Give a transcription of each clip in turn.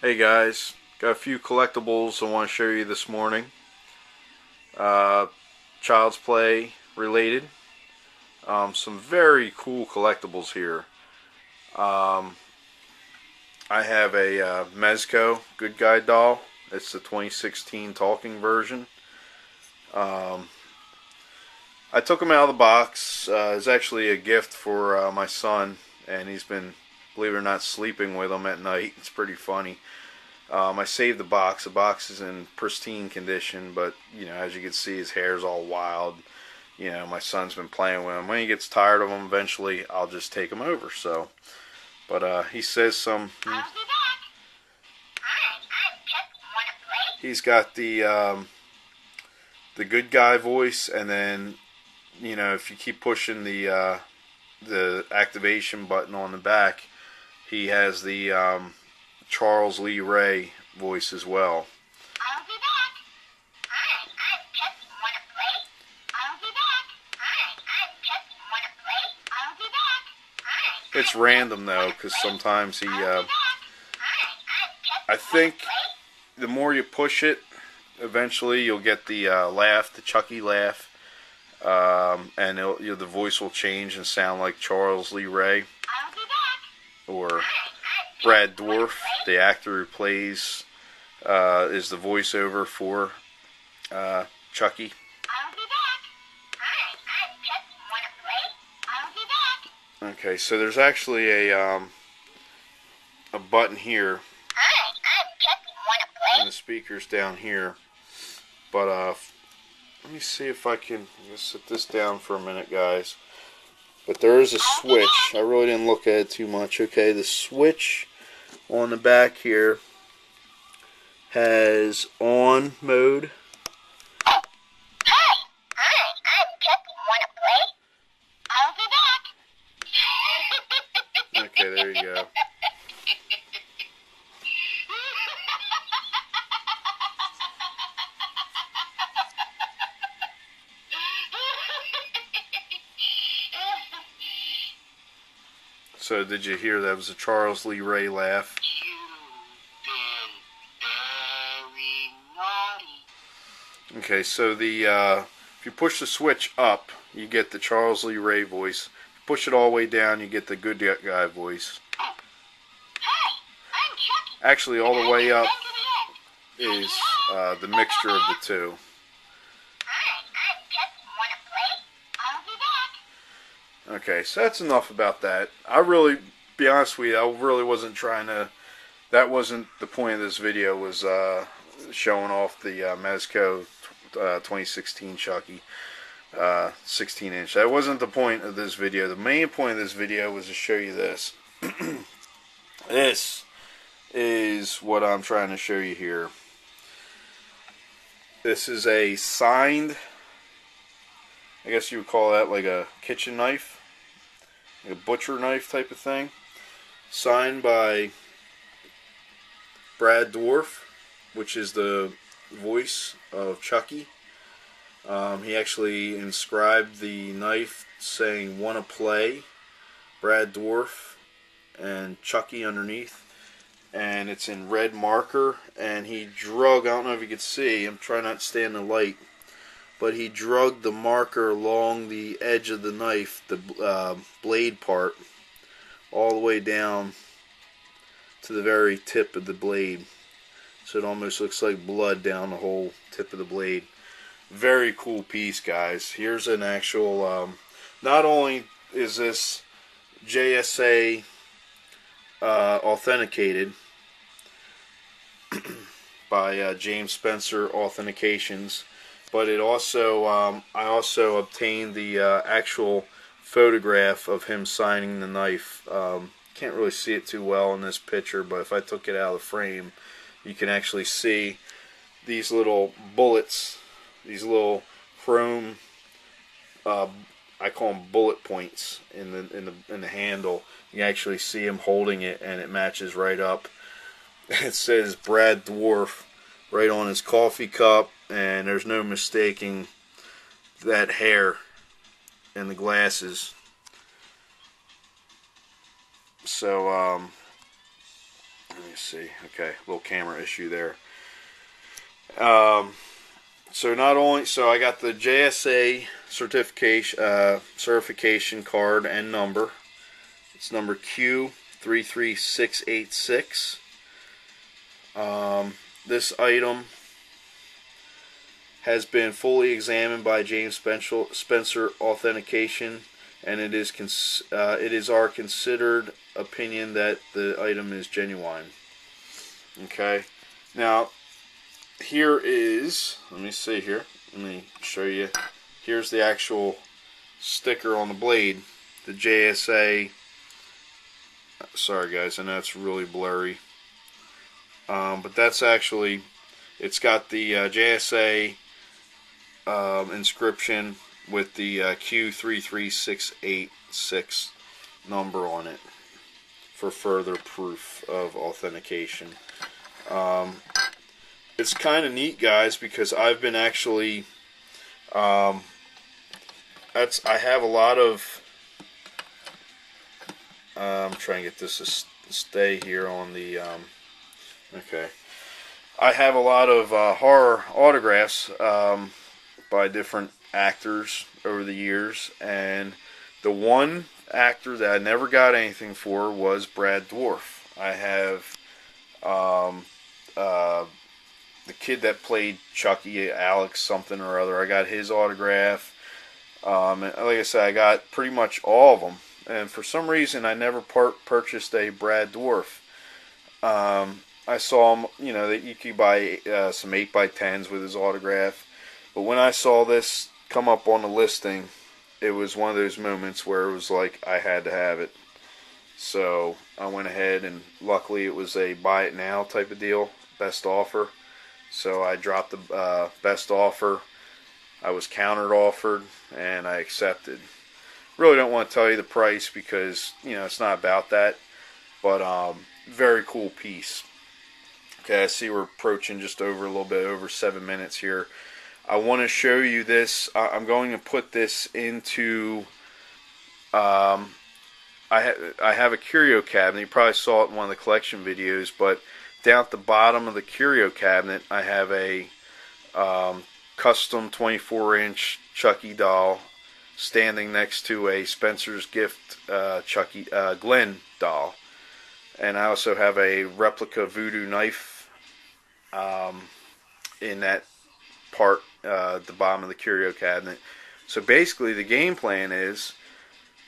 Hey guys, got a few collectibles I want to show you this morning. Uh, Child's Play related. Some very cool collectibles here. Um, I have a Mezco Good Guy doll. It's the 2016 talking version. Um, I took him out of the box. It's actually a gift for my son, and he's been, believe it or not, sleeping with him at night. It's pretty funny. I saved the box. The box is in pristine condition, but as you can see, his hair's all wild. My son's been playing with him. When he gets tired of him, eventually I'll just take him over. So, but he says some. He's got the good guy voice, and then if you keep pushing the activation button on the back, he has the Charles Lee Ray voice as well. I'll be back. I'm Chucky. Wanna play? I'll be back. I'm Chucky. Wanna play? I'll be back. It's random though, because sometimes he. I think the more you push it, eventually you'll get the laugh, the Chucky laugh, and the voice will change and sound like Charles Lee Ray or Brad Dourif, the actor who plays, is the voiceover for Chucky. Okay, so there's actually a button here, and the speaker's down here. But let me see if I can just sit this down for a minute, guys. But there is a switch. I really didn't look at it too much. Okay, the switch on the back here has on mode. Okay, there you go. So did you hear that? It was a Charles Lee Ray laugh. Okay, so the if you push the switch up, you get the Charles Lee Ray voice. If you push it all the way down, you get the good guy voice. Actually, all the way up is the mixture of the two. Okay, so that's enough about that. Be honest with you, I really wasn't trying to. That wasn't the point of this video. Was showing off the Mezco 2016 Chucky 16-inch. That wasn't the point of this video. The main point of this video was to show you this. This is what I'm trying to show you here. This is a signed, I guess you would call that like a kitchen knife, like a butcher knife type of thing, signed by Brad Dourif, which is the voice of Chucky. He actually inscribed the knife saying "Wanna play?" Brad Dourif and Chucky underneath, and it's in red marker, and he drug, I don't know if you can see, I'm trying not to stay in the light, but he drugged the marker along the edge of the knife, the blade part, all the way down to the very tip of the blade. So it almost looks like blood down the whole tip of the blade. Very cool piece, guys. Here's an actual, not only is this JSA authenticated by James Spencer Authentications, but it also I also obtained the actual photograph of him signing the knife. Can't really see it too well in this picture, but if I took it out of the frame, you can actually see these little bullets, these little chrome, I call them bullet points in the handle. You actually see him holding it, and it matches right up. It says Brad Dourif right on his coffee cup, and there's no mistaking that hair and the glasses. So Let me see. Okay, little camera issue there. So not only, so I got the JSA certification card and number. It's number Q33686. This item has been fully examined by James Spencer Authentication, and it is our considered opinion that the item is genuine. Okay, now here is, let me see here, let me show you. Here's the actual sticker on the blade, the JSA. Sorry guys, I know it's really blurry, but that's actually, it's got the JSA inscription with the Q33686 number on it for further proof of authentication. It's kind of neat, guys, because I've been actually, I have a lot of, I'm trying to get this to stay here on the, okay. I have a lot of horror autographs by different actors over the years, and the one actor that I never got anything for was Brad Dourif. I have the kid that played Chucky, Alex something or other. I got his autograph. And like I said, I got pretty much all of them. And for some reason, I never purchased a Brad Dourif. I saw him, you know, that you could buy some 8x10s with his autograph. But when I saw this come up on the listing, it was one of those moments where it was like I had to have it. So I went ahead, and luckily it was a buy it now type of deal, best offer. So I dropped the best offer. I was countered offered, and I accepted. Really don't want to tell you the price because, you know, it's not about that. But very cool piece. Okay, I see we're approaching just over a little bit over 7 minutes here. I want to show you this. I'm going to put this into, I have a curio cabinet. You probably saw it in one of the collection videos, but down at the bottom of the curio cabinet, I have a custom 24-inch Chucky doll standing next to a Spencer's Gift Chucky Glenn doll. And I also have a replica voodoo knife in that part at the bottom of the curio cabinet. So basically the game plan is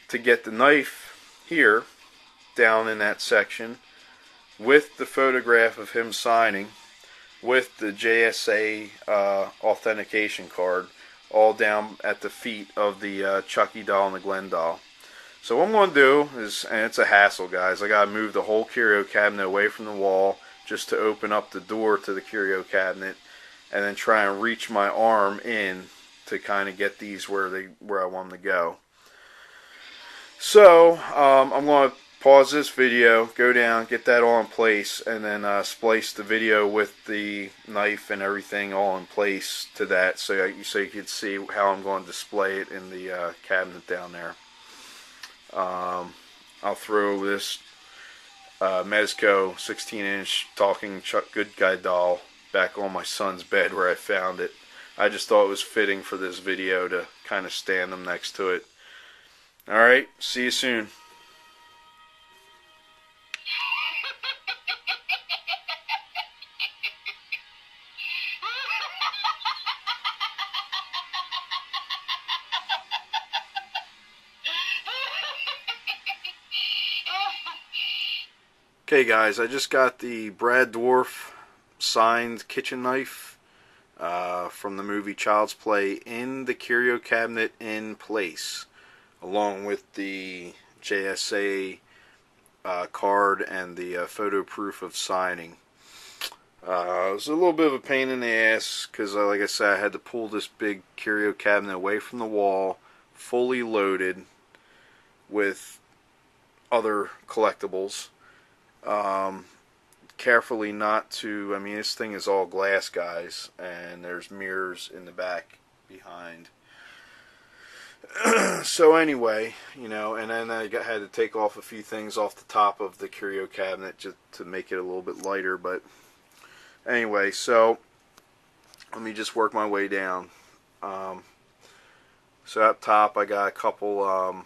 to get the knife here down in that section with the photograph of him signing with the JSA authentication card all down at the feet of the Chucky doll and the Glenn doll. So what I'm going to do is, and it's a hassle guys, I got to move the whole curio cabinet away from the wall just to open up the door to the curio cabinet, and then try and reach my arm in to kind of get these where I want them to go. So I'm going to pause this video, go down, get that all in place, and then splice the video with the knife and everything all in place to that, so you can see how I'm going to display it in the cabinet down there. I'll throw this Mezco 16-inch talking Chuck Good Guy doll back on my son's bed where I found it. I just thought it was fitting for this video to kind of stand them next to it. Alright, see you soon. Okay guys, I just got the Brad Dourif signed kitchen knife from the movie Child's Play in the curio cabinet in place, along with the JSA card and the photo proof of signing. It was a little bit of a pain in the ass because, like I said, I had to pull this big curio cabinet away from the wall, fully loaded with other collectibles. Carefully not to, I mean, this thing is all glass, guys, and there's mirrors in the back behind. So anyway, you know, and then had to take off a few things off the top of the curio cabinet just to make it a little bit lighter. But anyway, so let me just work my way down. So up top, I got a couple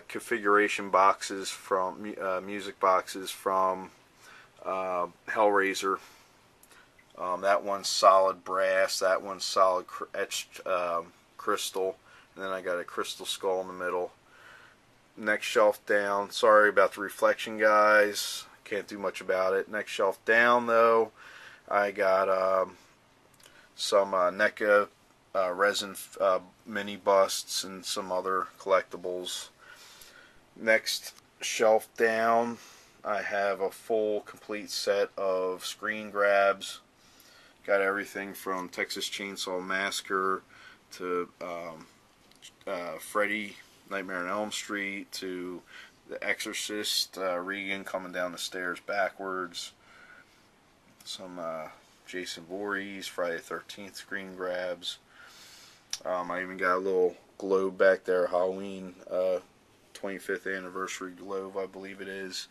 configuration boxes from music boxes from Hellraiser. That one's solid brass. That one's solid etched crystal. And then I got a crystal skull in the middle. Next shelf down. Sorry about the reflection, guys. Can't do much about it. Next shelf down, though, I got some NECA resin mini busts and some other collectibles. Next shelf down, I have a full complete set of screen grabs. Got everything from Texas Chainsaw Massacre to Freddy, Nightmare on Elm Street, to The Exorcist, Regan coming down the stairs backwards. Some Jason Voorhees, Friday the 13th screen grabs. I even got a little globe back there, Halloween 25th anniversary globe, I believe it is.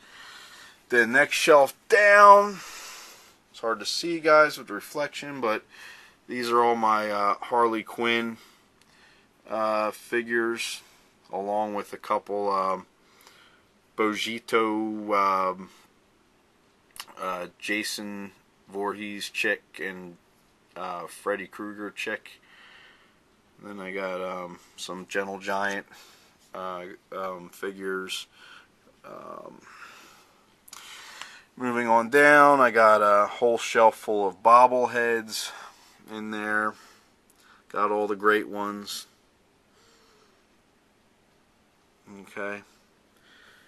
The next shelf down, it's hard to see, guys, with the reflection, but these are all my Harley Quinn figures, along with a couple Bojito Jason Voorhees chick and Freddy Krueger chick. Then I got some Gentle Giant figures. Moving on down, I got a whole shelf full of bobbleheads in there. Got all the great ones. Okay.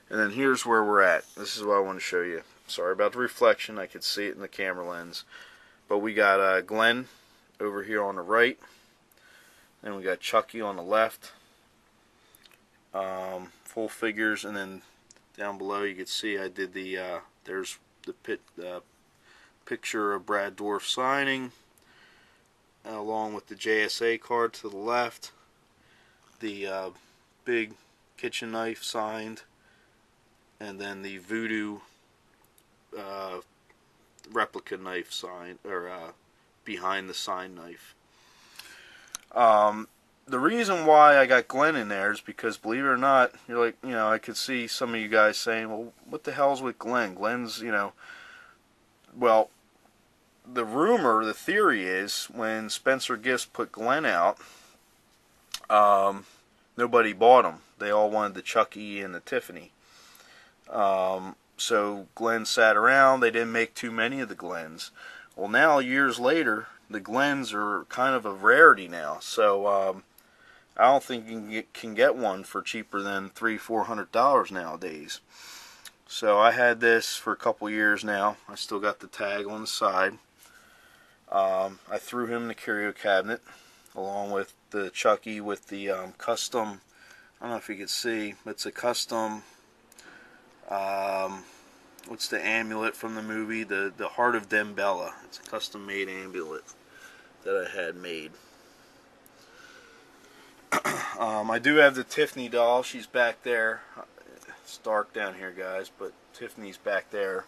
And then here's where we're at. This is what I want to show you. Sorry about the reflection. I could see it in the camera lens. But we got Glenn over here on the right. And we got Chucky on the left. Full figures. And then down below you can see I did the, there's the picture of Brad Dourif signing. Along with the JSA card to the left. The big kitchen knife signed. And then the voodoo replica knife signed, or behind the sign knife. The reason why I got Glenn in there is because, believe it or not, you're like, you know, I could see some of you guys saying, well, what the hell's with Glenn? Glenn's, you know, well, the rumor, the theory is, when Spencer Gifts put Glenn out, nobody bought him. They all wanted the Chucky and the Tiffany. So Glenn sat around. They didn't make too many of the Glens. Well, now, years later, the Glens are kind of a rarity now. So I don't think you can get one for cheaper than $300-400 nowadays. So I had this for a couple years now. I still got the tag on the side. I threw him in the curio cabinet along with the Chucky with the custom, I don't know if you can see, but it's a custom, what's the amulet from the movie? The Heart of Dembella. It's a custom made amulet that I had made. I do have the Tiffany doll. She's back there. It's dark down here, guys, but Tiffany's back there.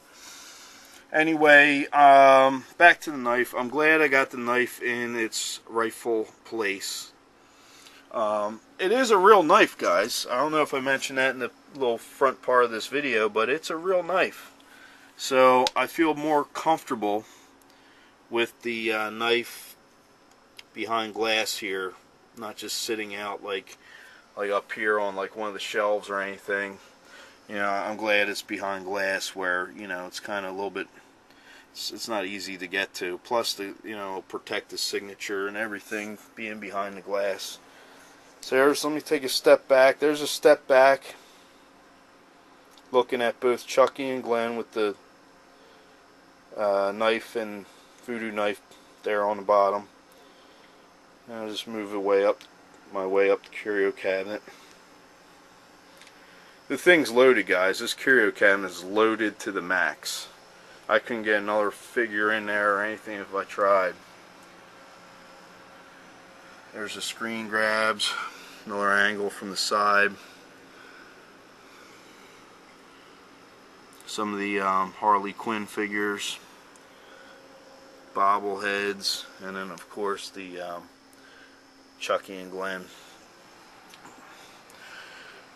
Anyway, back to the knife. I'm glad I got the knife in its rightful place. It is a real knife, guys. I don't know if I mentioned that in the little front part of this video, but it's a real knife. So I feel more comfortable with the knife behind glass here, not just sitting out like up here on like one of the shelves or anything. You know, I'm glad it's behind glass where, you know, it's kind of a little bit, it's not easy to get to. Plus, the, you know, protect the signature and everything being behind the glass. So let me take a step back. There's a step back looking at both Chucky and Glenn with the knife and voodoo knife there on the bottom. And I'll just move my way up the curio cabinet. The thing's loaded, guys. This curio cabinet is loaded to the max. I couldn't get another figure in there or anything if I tried. There's the screen grabs, another angle from the side. Some of the Harley Quinn figures, bobbleheads, and then of course the Chucky and Glenn.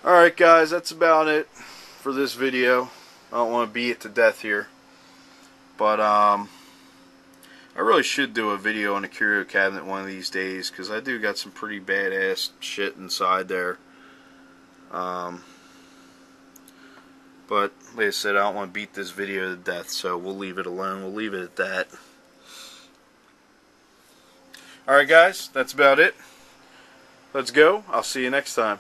Alright guys, that's about it for this video. I don't want to beat it to death here, but I really should do a video on the curio cabinet one of these days, because I do got some pretty badass shit inside there. But like I said, I don't want to beat this video to death, so we'll leave it alone. We'll leave it at that. Alright guys, that's about it. Let's go. I'll see you next time.